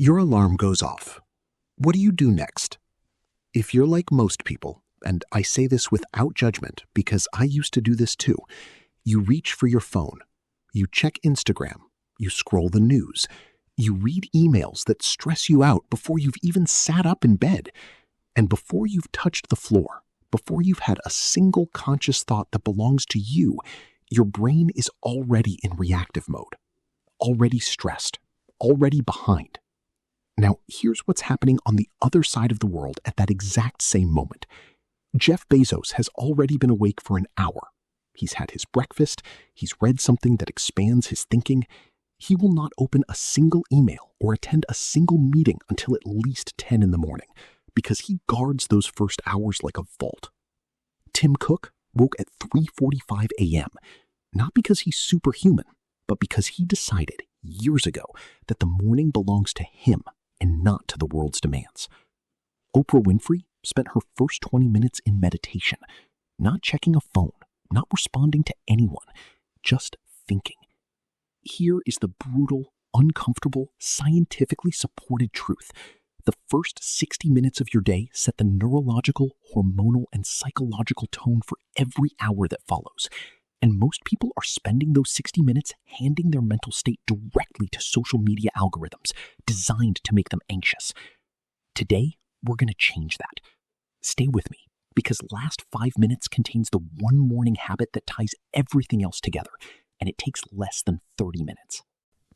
Your alarm goes off. What do you do next? If you're like most people, and I say this without judgment because I used to do this too, you reach for your phone, you check Instagram, you scroll the news, you read emails that stress you out before you've even sat up in bed, and before you've touched the floor, before you've had a single conscious thought that belongs to you, your brain is already in reactive mode, already stressed, already behind. Now, here's what's happening on the other side of the world at that exact same moment. Jeff Bezos has already been awake for an hour. He's had his breakfast. He's read something that expands his thinking. He will not open a single email or attend a single meeting until at least 10 in the morning because he guards those first hours like a vault. Tim Cook woke at 3:45 a.m., not because he's superhuman, but because he decided years ago that the morning belongs to him and not to the world's demands. Oprah Winfrey spent her first 20 minutes in meditation, not checking a phone, not responding to anyone, just thinking. Here is the brutal, uncomfortable, scientifically supported truth. The first 60 minutes of your day set the neurological, hormonal, and psychological tone for every hour that follows. And most people are spending those 60 minutes handing their mental state directly to social media algorithms designed to make them anxious. Today, we're going to change that. Stay with me, because last 5 minutes contains the one morning habit that ties everything else together, and it takes less than 30 minutes.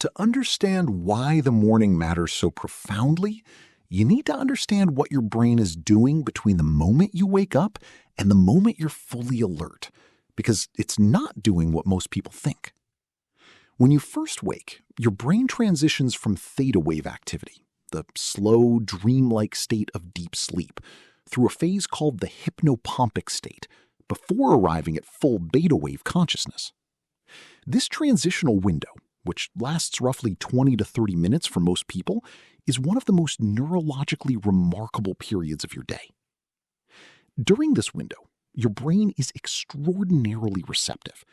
To understand why the morning matters so profoundly, you need to understand what your brain is doing between the moment you wake up and the moment you're fully alert, because it's not doing what most people think. When you first wake, your brain transitions from theta wave activity, the slow, dreamlike state of deep sleep, through a phase called the hypnopompic state, before arriving at full beta wave consciousness. This transitional window, which lasts roughly 20 to 30 minutes for most people, is one of the most neurologically remarkable periods of your day. During this window, your brain is extraordinarily receptive.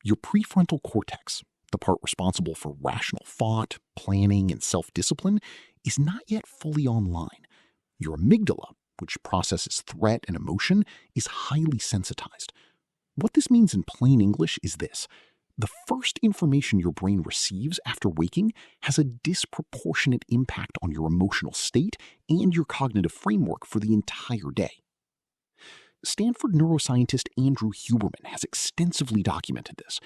Your prefrontal cortex, the part responsible for rational thought, planning, and self-discipline, is not yet fully online. Your amygdala, which processes threat and emotion, is highly sensitized. What this means in plain English is this: the first information your brain receives after waking has a disproportionate impact on your emotional state and your cognitive framework for the entire day. Stanford neuroscientist Andrew Huberman has extensively documented this.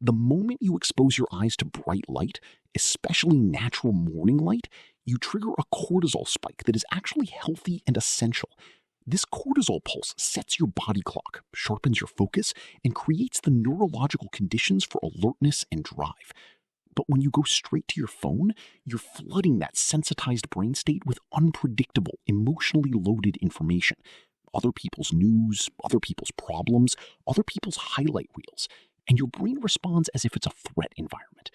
The moment you expose your eyes to bright light, especially natural morning light, you trigger a cortisol spike that is actually healthy and essential. This cortisol pulse sets your body clock, sharpens your focus, and creates the neurological conditions for alertness and drive. But when you go straight to your phone, you're flooding that sensitized brain state with unpredictable, emotionally loaded information. Other people's news, other people's problems, other people's highlight reels, and your brain responds as if it's a threat environment.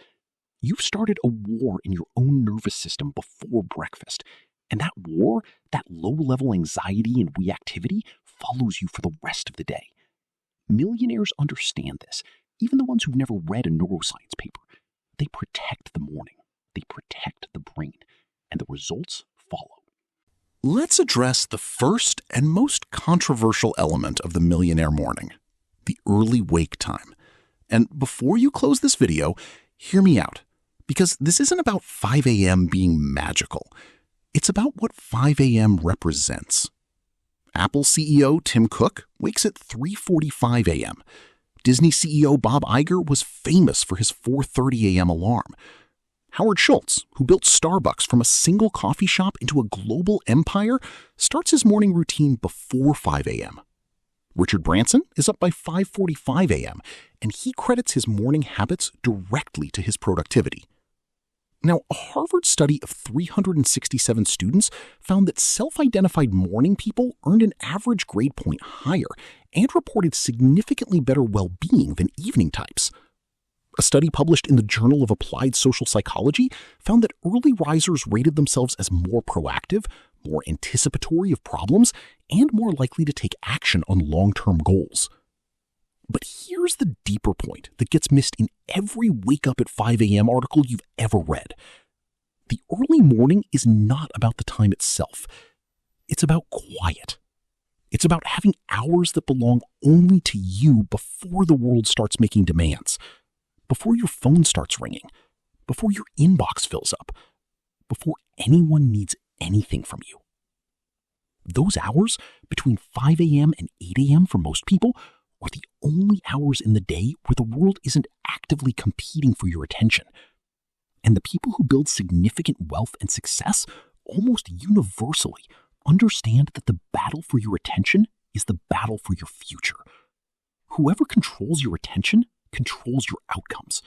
You've started a war in your own nervous system before breakfast, and that war, that low-level anxiety and reactivity, follows you for the rest of the day. Millionaires understand this, even the ones who've never read a neuroscience paper. They protect the morning, they protect the brain, and the results follow. Let's address the first and most controversial element of the millionaire morning, the early wake time. And before you close this video, hear me out, because this isn't about 5 a.m. being magical. It's about what 5 a.m. represents. Apple CEO Tim Cook wakes at 3:45 a.m. Disney CEO Bob Iger was famous for his 4:30 a.m. alarm. Howard Schultz, who built Starbucks from a single coffee shop into a global empire, starts his morning routine before 5 a.m. Richard Branson is up by 5:45 a.m., and he credits his morning habits directly to his productivity. Now, a Harvard study of 367 students found that self-identified morning people earned an average grade point higher and reported significantly better well-being than evening types. A study published in the Journal of Applied Social Psychology found that early risers rated themselves as more proactive, more anticipatory of problems, and more likely to take action on long-term goals. But here's the deeper point that gets missed in every wake up at 5 a.m. article you've ever read. The early morning is not about the time itself. It's about quiet. It's about having hours that belong only to you before the world starts making demands, before your phone starts ringing, before your inbox fills up, before anyone needs anything from you. Those hours between 5 a.m. and 8 a.m. for most people are the only hours in the day where the world isn't actively competing for your attention. And the people who build significant wealth and success almost universally understand that the battle for your attention is the battle for your future. Whoever controls your attention controls your outcomes.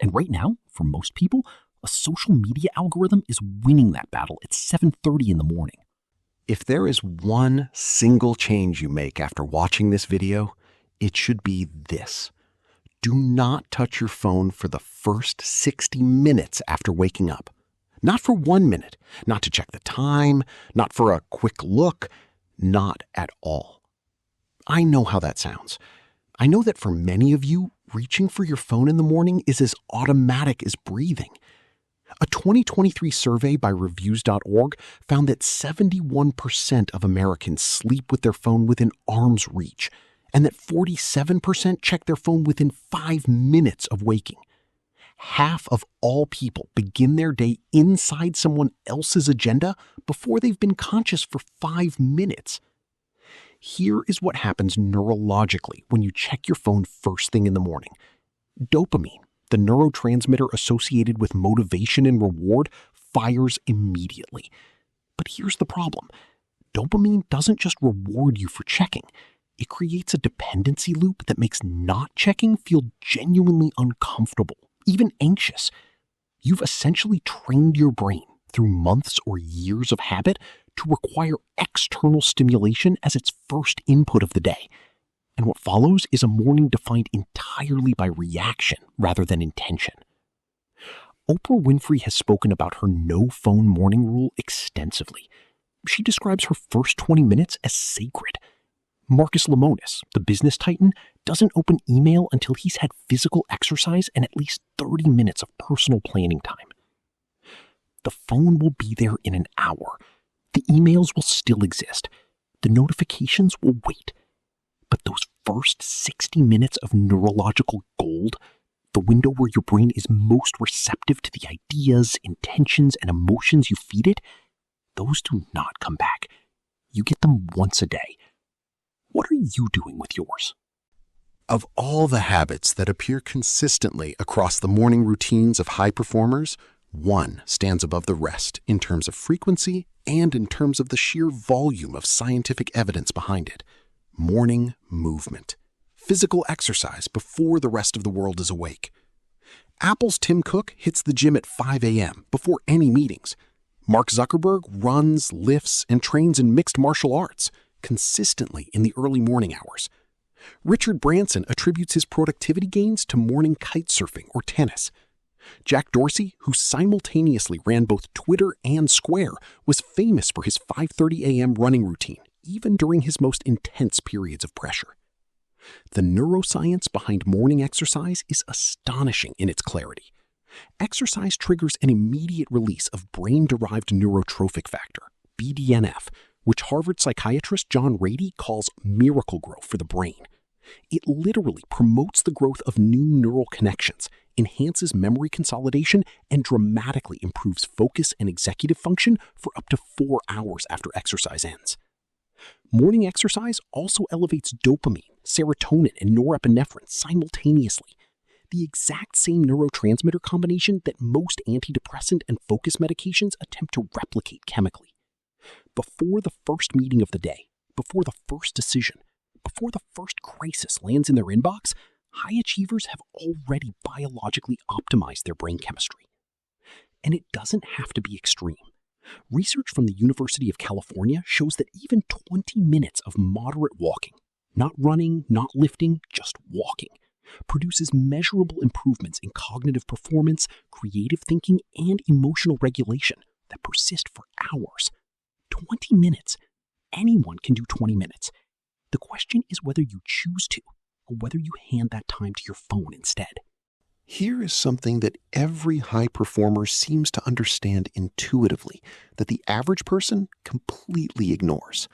And right now, for most people, a social media algorithm is winning that battle at 7:30 in the morning. If there is one single change you make after watching this video, it should be this. Do not touch your phone for the first 60 minutes after waking up. Not for 1 minute, not to check the time, not for a quick look, not at all. I know how that sounds. I know that for many of you, reaching for your phone in the morning is as automatic as breathing. A 2023 survey by reviews.org found that 71% of Americans sleep with their phone within arm's reach, and that 47% check their phone within 5 minutes of waking. Half of all people begin their day inside someone else's agenda before they've been conscious for 5 minutes. Here is what happens neurologically when you check your phone first thing in the morning. Dopamine, the neurotransmitter associated with motivation and reward, fires immediately. But here's the problem. Dopamine doesn't just reward you for checking. It creates a dependency loop that makes not checking feel genuinely uncomfortable, even anxious. You've essentially trained your brain through months or years of habit to require external stimulation as its first input of the day. And what follows is a morning defined entirely by reaction rather than intention. Oprah Winfrey has spoken about her no-phone morning rule extensively. She describes her first 20 minutes as sacred. Marcus Lemonis, the business titan, doesn't open email until he's had physical exercise and at least 30 minutes of personal planning time. The phone will be there in an hour. The emails will still exist. The notifications will wait. But those first 60 minutes of neurological gold, the window where your brain is most receptive to the ideas, intentions, and emotions you feed it, those do not come back. You get them once a day. What are you doing with yours? Of all the habits that appear consistently across the morning routines of high performers, one stands above the rest in terms of frequency and in terms of the sheer volume of scientific evidence behind it. Morning movement. Physical exercise before the rest of the world is awake. Apple's Tim Cook hits the gym at 5 a.m. before any meetings. Mark Zuckerberg runs, lifts, and trains in mixed martial arts consistently in the early morning hours. Richard Branson attributes his productivity gains to morning kite surfing or tennis. Jack Dorsey, who simultaneously ran both Twitter and Square, was famous for his 5:30 a.m. running routine, even during his most intense periods of pressure. The neuroscience behind morning exercise is astonishing in its clarity. Exercise triggers an immediate release of brain-derived neurotrophic factor, BDNF, which Harvard psychiatrist John Ratey calls miracle growth for the brain. It literally promotes the growth of new neural connections, enhances memory consolidation, and dramatically improves focus and executive function for up to 4 hours after exercise ends. Morning exercise also elevates dopamine, serotonin, and norepinephrine simultaneously, the exact same neurotransmitter combination that most antidepressant and focus medications attempt to replicate chemically. Before the first meeting of the day, before the first decision, before the first crisis lands in their inbox, high achievers have already biologically optimized their brain chemistry. And it doesn't have to be extreme. Research from the University of California shows that even 20 minutes of moderate walking, not running, not lifting, just walking, produces measurable improvements in cognitive performance, creative thinking, and emotional regulation that persist for hours. 20 minutes. Anyone can do 20 minutes. The question is whether you choose to, or whether you hand that time to your phone instead. Here is something that every high performer seems to understand intuitively that the average person completely ignores.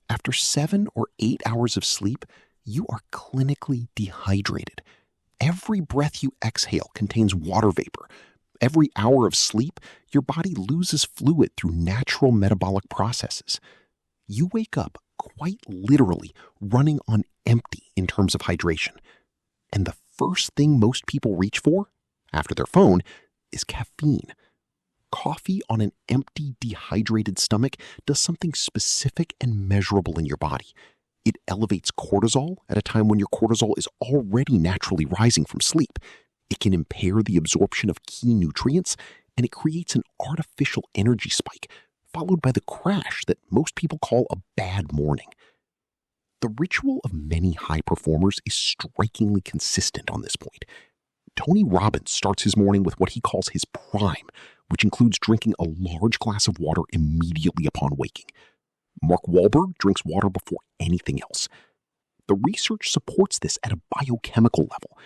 After 7 or 8 hours of sleep, you are clinically dehydrated. Every breath you exhale contains water vapor. Every hour of sleep, your body loses fluid through natural metabolic processes. You wake up quite literally running on empty in terms of hydration. And the first thing most people reach for, after their phone, is caffeine. Coffee on an empty, dehydrated stomach does something specific and measurable in your body. It elevates cortisol at a time when your cortisol is already naturally rising from sleep. It can impair the absorption of key nutrients, and it creates an artificial energy spike, followed by the crash that most people call a bad morning. The ritual of many high performers is strikingly consistent on this point. Tony Robbins starts his morning with what he calls his prime, which includes drinking a large glass of water immediately upon waking. Mark Wahlberg drinks water before anything else. The research supports this at a biochemical level.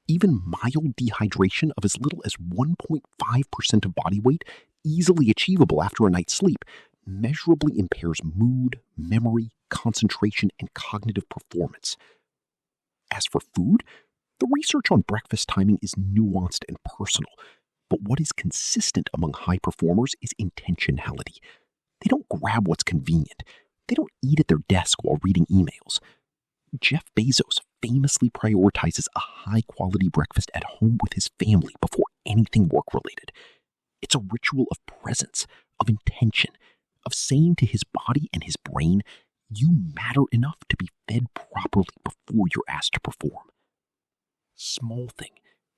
Even mild dehydration of as little as 1.5% of body weight, easily achievable after a night's sleep, measurably impairs mood, memory, concentration, and cognitive performance. As for food, the research on breakfast timing is nuanced and personal, but what is consistent among high performers is intentionality. They don't grab what's convenient. They don't eat at their desk while reading emails. Jeff Bezos famously prioritizes a high-quality breakfast at home with his family before anything work-related. It's a ritual of presence, of intention, of saying to his body and his brain, you matter enough to be fed properly before you're asked to perform. Small thing,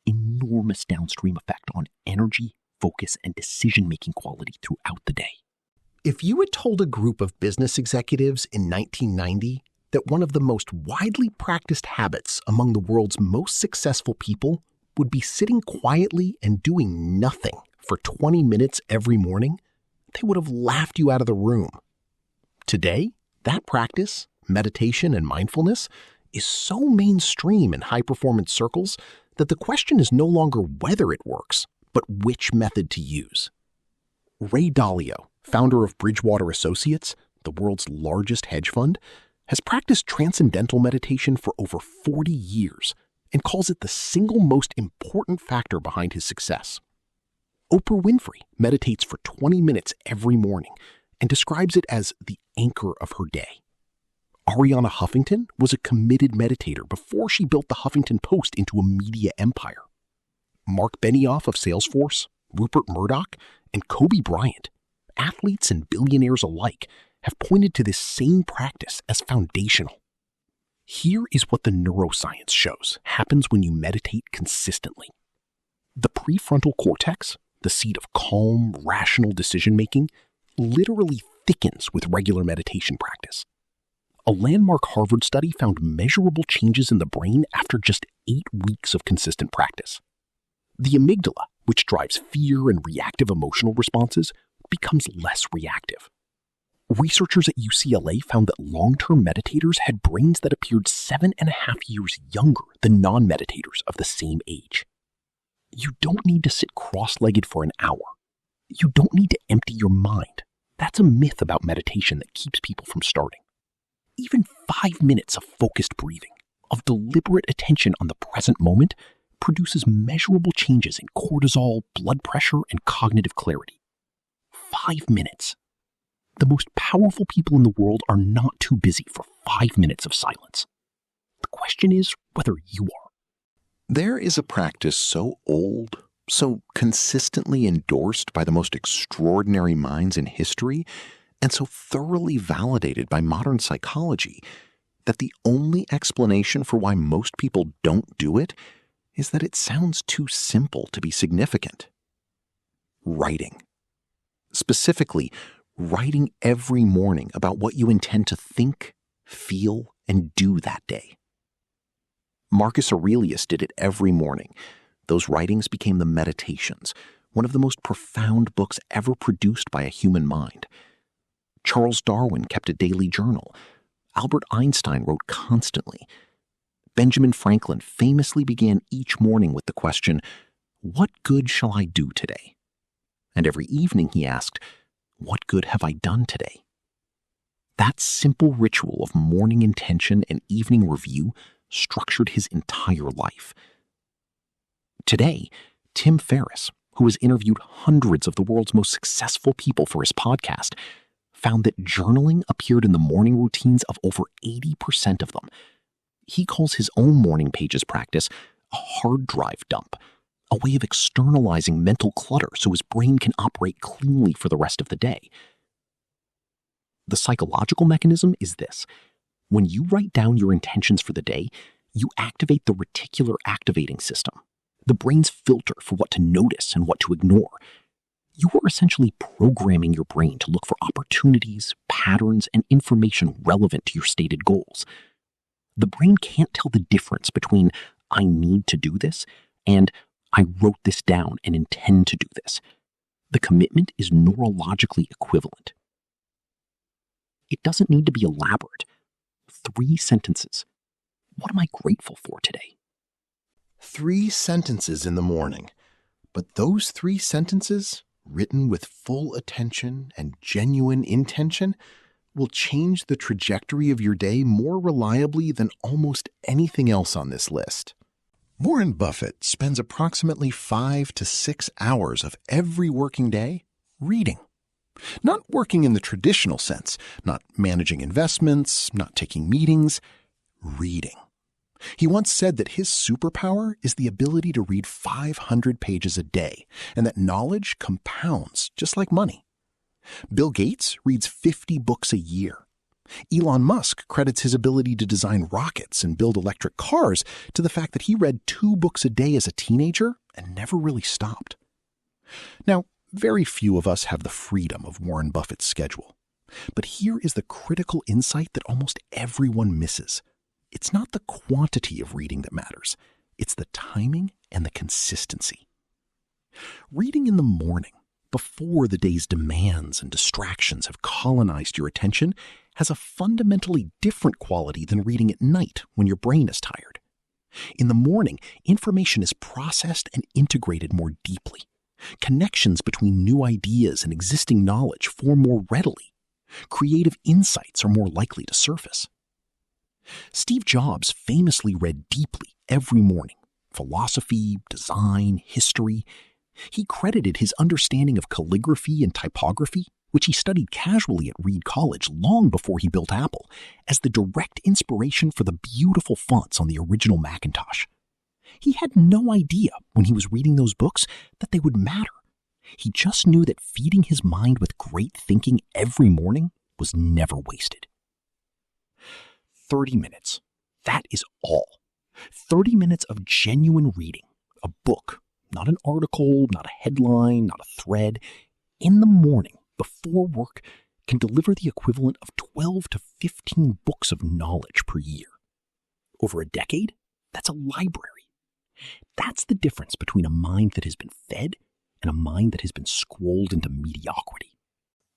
enormous downstream effect on energy, focus, and decision-making quality throughout the day. If you had told a group of business executives in 1990 that one of the most widely practiced habits among the world's most successful people would be sitting quietly and doing nothing for 20 minutes every morning, they would have laughed you out of the room. Today, that practice, meditation and mindfulness, is so mainstream in high-performance circles that the question is no longer whether it works, but which method to use. Ray Dalio, founder of Bridgewater Associates, the world's largest hedge fund, has practiced transcendental meditation for over 40 years and calls it the single most important factor behind his success. Oprah Winfrey meditates for 20 minutes every morning and describes it as the anchor of her day. Arianna Huffington was a committed meditator before she built the Huffington Post into a media empire. Mark Benioff of Salesforce, Rupert Murdoch, and Kobe Bryant, athletes and billionaires alike, have pointed to this same practice as foundational. Here is what the neuroscience shows happens when you meditate consistently. The prefrontal cortex, the seat of calm, rational decision-making, literally thickens with regular meditation practice. A landmark Harvard study found measurable changes in the brain after just 8 weeks of consistent practice. The amygdala, which drives fear and reactive emotional responses, becomes less reactive. Researchers at UCLA found that long-term meditators had brains that appeared 7.5 years younger than non-meditators of the same age. You don't need to sit cross-legged for an hour. You don't need to empty your mind. That's a myth about meditation that keeps people from starting. Even 5 minutes of focused breathing, of deliberate attention on the present moment, produces measurable changes in cortisol, blood pressure, and cognitive clarity. 5 minutes. The most powerful people in the world are not too busy for 5 minutes of silence. The question is whether you are. There is a practice so old, so consistently endorsed by the most extraordinary minds in history, and so thoroughly validated by modern psychology, that the only explanation for why most people don't do it is that it sounds too simple to be significant. Writing. Specifically, writing every morning about what you intend to think, feel, and do that day. Marcus Aurelius did it every morning. Those writings became the Meditations, one of the most profound books ever produced by a human mind. Charles Darwin kept a daily journal. Albert Einstein wrote constantly. Benjamin Franklin famously began each morning with the question, "What good shall I do today?" And every evening he asked, "What good have I done today?" That simple ritual of morning intention and evening review structured his entire life. Today, Tim Ferriss, who has interviewed hundreds of the world's most successful people for his podcast, found that journaling appeared in the morning routines of over 80% of them. He calls his own morning pages practice a hard drive dump, a way of externalizing mental clutter so his brain can operate cleanly for the rest of the day. The psychological mechanism is this. When you write down your intentions for the day, you activate the reticular activating system, the brain's filter for what to notice and what to ignore. You are essentially programming your brain to look for opportunities, patterns, and information relevant to your stated goals. The brain can't tell the difference between "I need to do this" and "I wrote this down and intend to do this." The commitment is neurologically equivalent. It doesn't need to be elaborate. 3 sentences. What am I grateful for today? 3 sentences in the morning. But those 3 sentences, written with full attention and genuine intention, will change the trajectory of your day more reliably than almost anything else on this list. Warren Buffett spends approximately 5 to 6 hours of every working day reading. Not working in the traditional sense, not managing investments, not taking meetings, reading. He once said that his superpower is the ability to read 500 pages a day, and that knowledge compounds just like money. Bill Gates reads 50 books a year. Elon Musk credits his ability to design rockets and build electric cars to the fact that he read 2 books a day as a teenager and never really stopped. Now, very few of us have the freedom of Warren Buffett's schedule. But here is the critical insight that almost everyone misses. It's not the quantity of reading that matters. It's the timing and the consistency. Reading in the morning, before the day's demands and distractions have colonized your attention, has a fundamentally different quality than reading at night when your brain is tired. In the morning, information is processed and integrated more deeply. Connections between new ideas and existing knowledge form more readily. Creative insights are more likely to surface. Steve Jobs famously read deeply every morning. Philosophy, design, history. He credited his understanding of calligraphy and typography, which he studied casually at Reed College long before he built Apple, as the direct inspiration for the beautiful fonts on the original Macintosh. He had no idea when he was reading those books that they would matter. He just knew that feeding his mind with great thinking every morning was never wasted. 30 minutes. That is all. 30 minutes of genuine reading. A book, not an article, not a headline, not a thread. In the morning, before work, can deliver the equivalent of 12 to 15 books of knowledge per year. Over a decade, that's a library. That's the difference between a mind that has been fed and a mind that has been scrolled into mediocrity.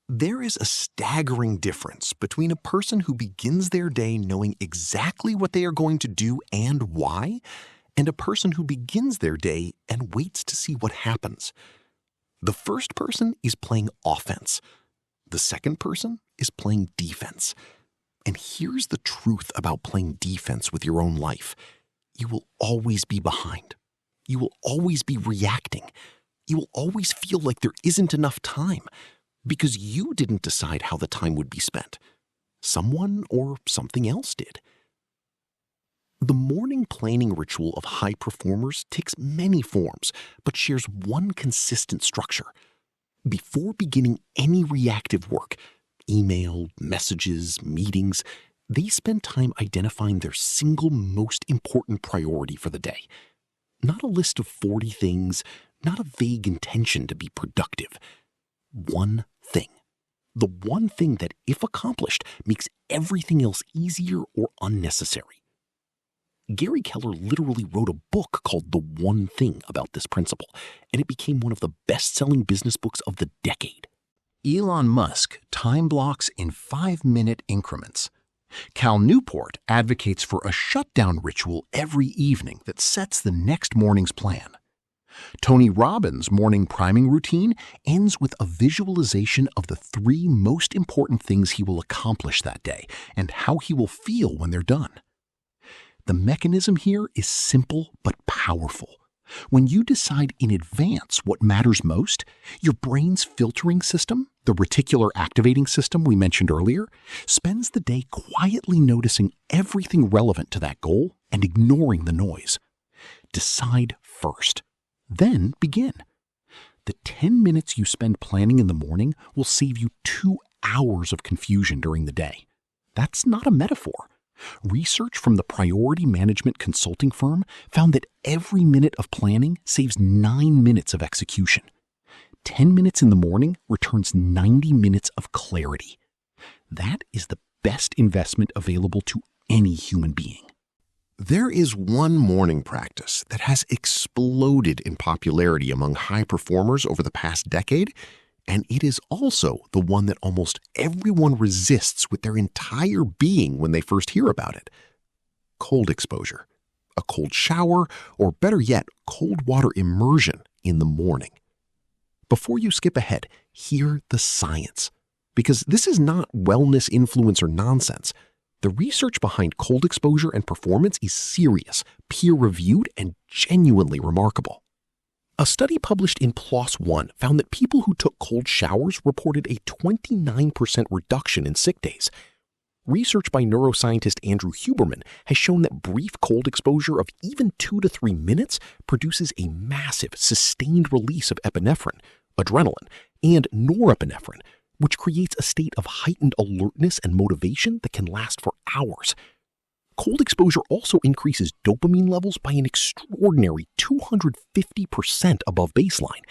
There is a staggering difference between a person who begins their day knowing exactly what they are going to do and why, and a person who begins their day and waits to see what happens. The first person is playing offense. The second person is playing defense. And here's the truth about playing defense with your own life. You will always be behind. You will always be reacting. You will always feel like there isn't enough time because you didn't decide how the time would be spent. Someone or something else did. The morning planning ritual of high performers takes many forms, but shares one consistent structure. Before beginning any reactive work, email, messages, meetings, they spend time identifying their single most important priority for the day. Not a list of 40 things, not a vague intention to be productive. One thing. The one thing that, if accomplished, makes everything else easier or unnecessary. Gary Keller literally wrote a book called The One Thing about this principle, and it became one of the best-selling business books of the decade. Elon Musk time blocks in 5-minute increments. Cal Newport advocates for a shutdown ritual every evening that sets the next morning's plan. Tony Robbins' morning priming routine ends with a visualization of the 3 most important things he will accomplish that day and how he will feel when they're done. The mechanism here is simple but powerful. When you decide in advance what matters most, your brain's filtering system, the reticular activating system we mentioned earlier, spends the day quietly noticing everything relevant to that goal and ignoring the noise. Decide first. Then begin. The 10 minutes you spend planning in the morning will save you 2 hours of confusion during the day. That's not a metaphor. Research from the priority management consulting firm found that every minute of planning saves 9 minutes of execution. 10 minutes in the morning returns 90 minutes of clarity. That is the best investment available to any human being. There is one morning practice that has exploded in popularity among high performers over the past decade, and it is also the one that almost everyone resists with their entire being when they first hear about it. Cold exposure, a cold shower, or better yet, cold water immersion in the morning. Before you skip ahead, hear the science, because this is not wellness influencer nonsense. The research behind cold exposure and performance is serious, peer-reviewed, and genuinely remarkable. A study published in PLOS ONE found that people who took cold showers reported a 29% reduction in sick days. Research by neuroscientist Andrew Huberman has shown that brief cold exposure of even 2 to 3 minutes produces a massive, sustained release of epinephrine, adrenaline, and norepinephrine, which creates a state of heightened alertness and motivation that can last for hours. Cold exposure also increases dopamine levels by an extraordinary 250% above baseline.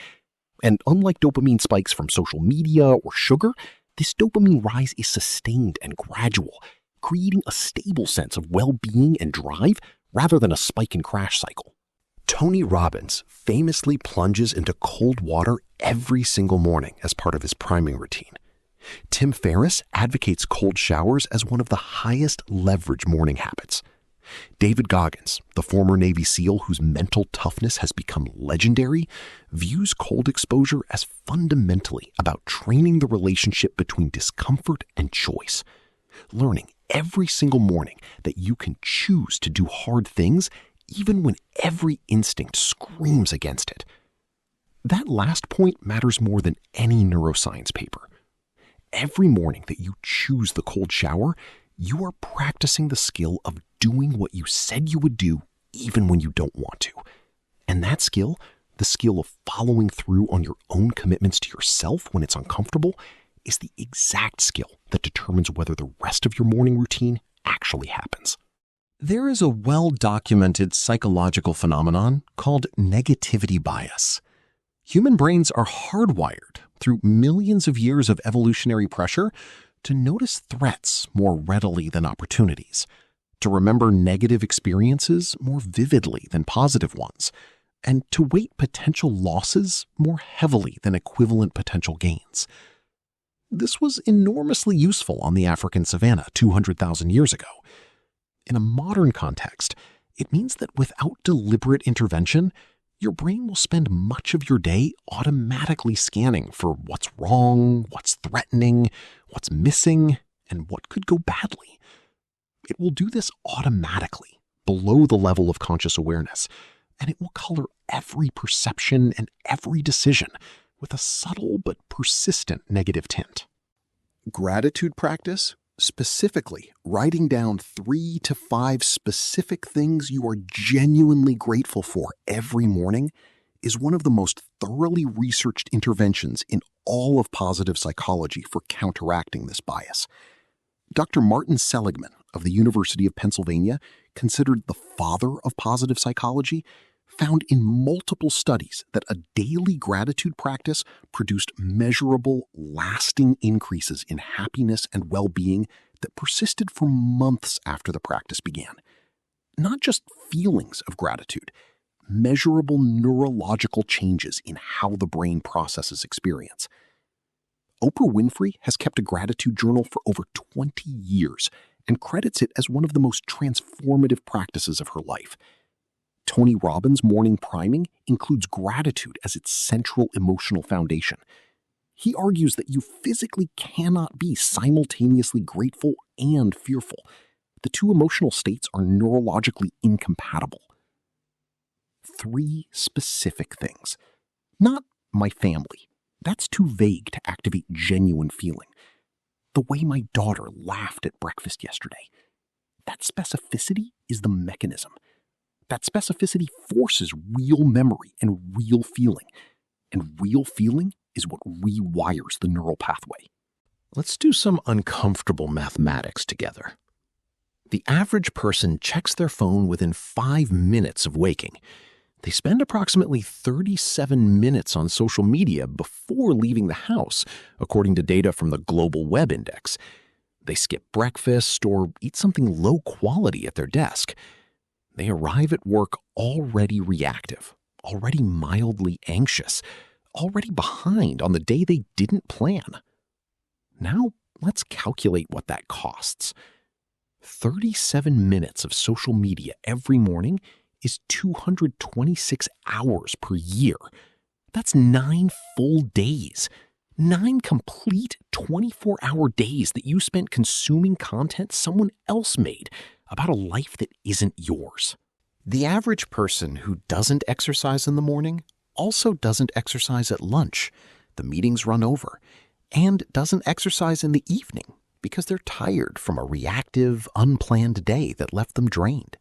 And unlike dopamine spikes from social media or sugar, this dopamine rise is sustained and gradual, creating a stable sense of well-being and drive rather than a spike and crash cycle. Tony Robbins famously plunges into cold water every single morning as part of his priming routine. Tim Ferriss advocates cold showers as one of the highest leverage morning habits. David Goggins, the former Navy SEAL whose mental toughness has become legendary, views cold exposure as fundamentally about training the relationship between discomfort and choice, learning every single morning that you can choose to do hard things even when every instinct screams against it. That last point matters more than any neuroscience paper. Every morning that you choose the cold shower, you are practicing the skill of doing what you said you would do even when you don't want to. And that skill, the skill of following through on your own commitments to yourself when it's uncomfortable, is the exact skill that determines whether the rest of your morning routine actually happens. There is a well-documented psychological phenomenon called negativity bias. Human brains are hardwired through millions of years of evolutionary pressure to notice threats more readily than opportunities, to remember negative experiences more vividly than positive ones, and to weight potential losses more heavily than equivalent potential gains. This was enormously useful on the African savanna 200,000 years ago. In a modern context, it means that without deliberate intervention, your brain will spend much of your day automatically scanning for what's wrong, what's threatening, what's missing, and what could go badly. It will do this automatically, below the level of conscious awareness, and it will color every perception and every decision with a subtle but persistent negative tint. Gratitude practice, specifically writing down 3 to 5 specific things you are genuinely grateful for every morning, is one of the most thoroughly researched interventions in all of positive psychology for counteracting this bias. Dr. Martin Seligman of the University of Pennsylvania, considered the father of positive psychology, found in multiple studies that a daily gratitude practice produced measurable, lasting increases in happiness and well-being that persisted for months after the practice began. Not just feelings of gratitude, measurable neurological changes in how the brain processes experience. Oprah Winfrey has kept a gratitude journal for over 20 years, and credits it as one of the most transformative practices of her life. Tony Robbins' morning priming includes gratitude as its central emotional foundation. He argues that you physically cannot be simultaneously grateful and fearful. The two emotional states are neurologically incompatible. 3 specific things. Not my family. That's too vague to activate genuine feeling. The way my daughter laughed at breakfast yesterday. That specificity is the mechanism. That specificity forces real memory and real feeling. And real feeling is what rewires the neural pathway. Let's do some uncomfortable mathematics together. The average person checks their phone within 5 minutes of waking. They spend approximately 37 minutes on social media before leaving the house, according to data from the Global Web Index. They skip breakfast or eat something low quality at their desk. They arrive at work already reactive, already mildly anxious, already behind on the day they didn't plan. Now, let's calculate what that costs. 37 minutes of social media every morning is 226 hours per year. That's 9 full days. 9 complete 24-hour days that you spent consuming content someone else made about a life that isn't yours. The average person who doesn't exercise in the morning also doesn't exercise at lunch. The meetings run over. And doesn't exercise in the evening because they're tired from a reactive, unplanned day that left them drained.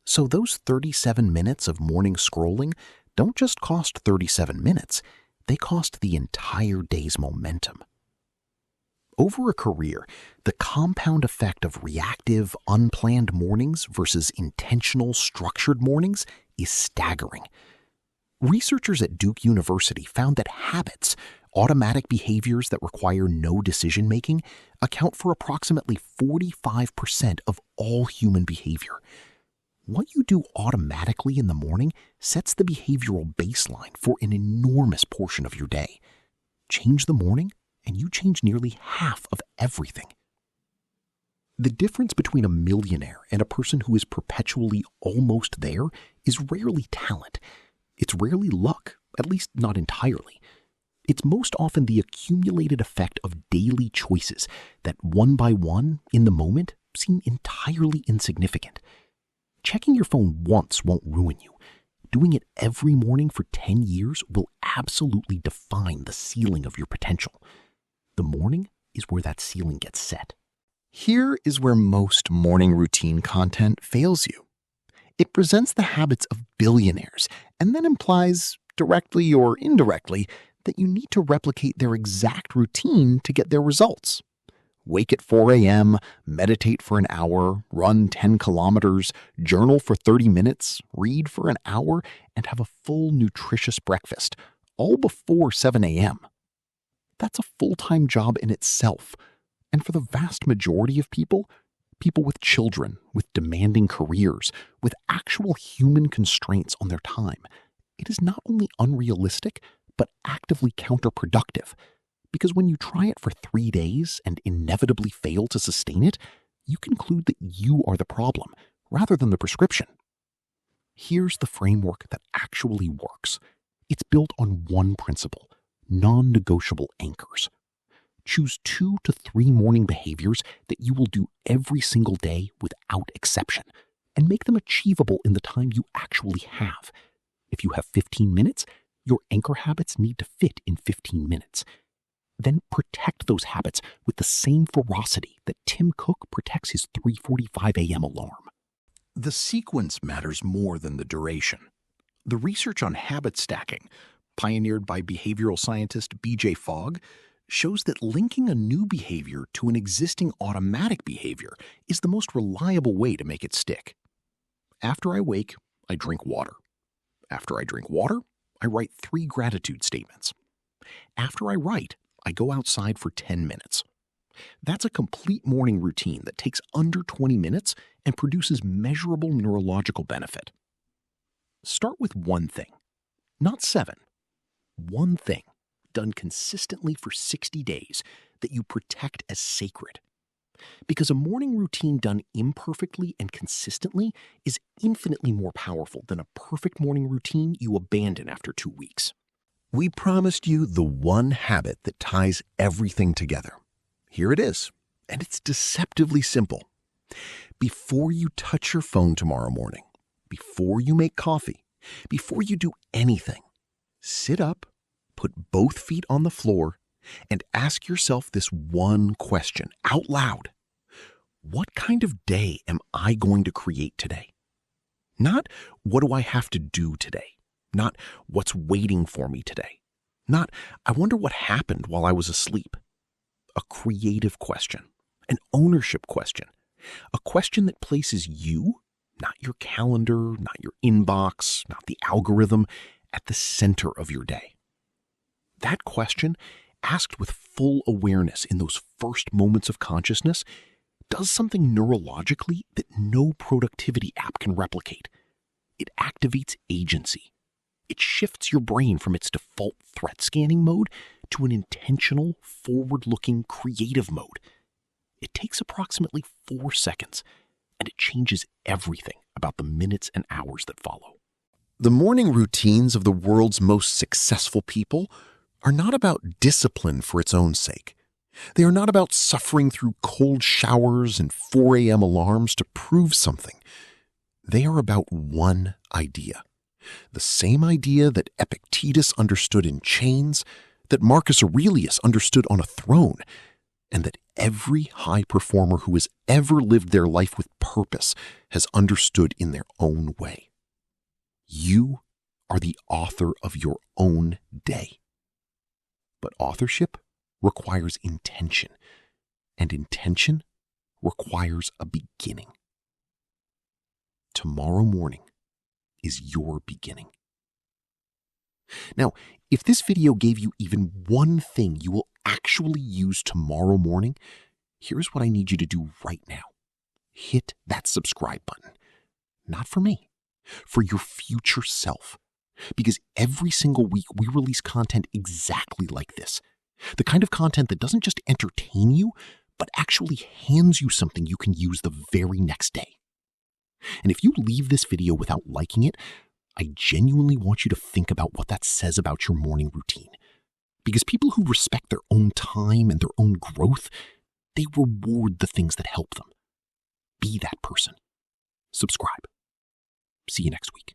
So those 37 minutes of morning scrolling don't just cost 37 minutes, they cost the entire day's momentum. Over a career, the compound effect of reactive, unplanned mornings versus intentional, structured mornings is staggering. Researchers at Duke University found that habits, automatic behaviors that require no decision-making, account for approximately 45% of all human behavior. What you do automatically in the morning sets the behavioral baseline for an enormous portion of your day. Change the morning, and you change nearly half of everything. The difference between a millionaire and a person who is perpetually almost there is rarely talent. It's rarely luck, at least not entirely. It's most often the accumulated effect of daily choices that one by one, in the moment, seem entirely insignificant. Checking your phone once won't ruin you. Doing it every morning for 10 years will absolutely define the ceiling of your potential. The morning is where that ceiling gets set. Here is where most morning routine content fails you. It presents the habits of billionaires and then implies, directly or indirectly, that you need to replicate their exact routine to get their results. Wake at 4 a.m., meditate for an hour, run 10 kilometers, journal for 30 minutes, read for an hour, and have a full nutritious breakfast, all before 7 a.m. That's a full-time job in itself. And for the vast majority of people with children, with demanding careers, with actual human constraints on their time, it is not only unrealistic, but actively counterproductive. Because when you try it for 3 days and inevitably fail to sustain it, you conclude that you are the problem, rather than the prescription. Here's the framework that actually works. It's built on one principle: non-negotiable anchors. Choose 2 to 3 morning behaviors that you will do every single day without exception, and make them achievable in the time you actually have. If you have 15 minutes, your anchor habits need to fit in 15 minutes. Then protect those habits with the same ferocity that Tim Cook protects his 3:45 a.m. alarm. The sequence matters more than the duration. The research on habit stacking, pioneered by behavioral scientist B.J. Fogg, shows that linking a new behavior to an existing automatic behavior is the most reliable way to make it stick. After I wake, I drink water. After I drink water, I write 3 gratitude statements. After I write, I go outside for 10 minutes. That's a complete morning routine that takes under 20 minutes and produces measurable neurological benefit. Start with one thing, not 7. One thing, done consistently for 60 days, that you protect as sacred. Because a morning routine done imperfectly and consistently is infinitely more powerful than a perfect morning routine you abandon after 2 weeks. We promised you the one habit that ties everything together. Here it is, and it's deceptively simple. Before you touch your phone tomorrow morning, before you make coffee, before you do anything, sit up, put both feet on the floor, and ask yourself this one question out loud. What kind of day am I going to create today? Not what do I have to do today? Not what's waiting for me today? Not I wonder what happened while I was asleep? A creative question, an ownership question, a question that places you, not your calendar, not your inbox, not the algorithm, at the center of your day. That question, asked with full awareness in those first moments of consciousness, does something neurologically that no productivity app can replicate. It activates agency. It shifts your brain from its default threat scanning mode to an intentional, forward-looking, creative mode. It takes approximately 4 seconds, and it changes everything about the minutes and hours that follow. The morning routines of the world's most successful people are not about discipline for its own sake. They are not about suffering through cold showers and 4 a.m. alarms to prove something. They are about one idea. The same idea that Epictetus understood in chains, that Marcus Aurelius understood on a throne, and that every high performer who has ever lived their life with purpose has understood in their own way. You are the author of your own day. But authorship requires intention, and intention requires a beginning. Tomorrow morning is your beginning. Now, if this video gave you even one thing you will actually use tomorrow morning, here's what I need you to do right now. Hit that subscribe button. Not for me, for your future self. Because every single week we release content exactly like this. The kind of content that doesn't just entertain you, but actually hands you something you can use the very next day. And if you leave this video without liking it, I genuinely want you to think about what that says about your morning routine. Because people who respect their own time and their own growth, they reward the things that help them. Be that person. Subscribe. See you next week.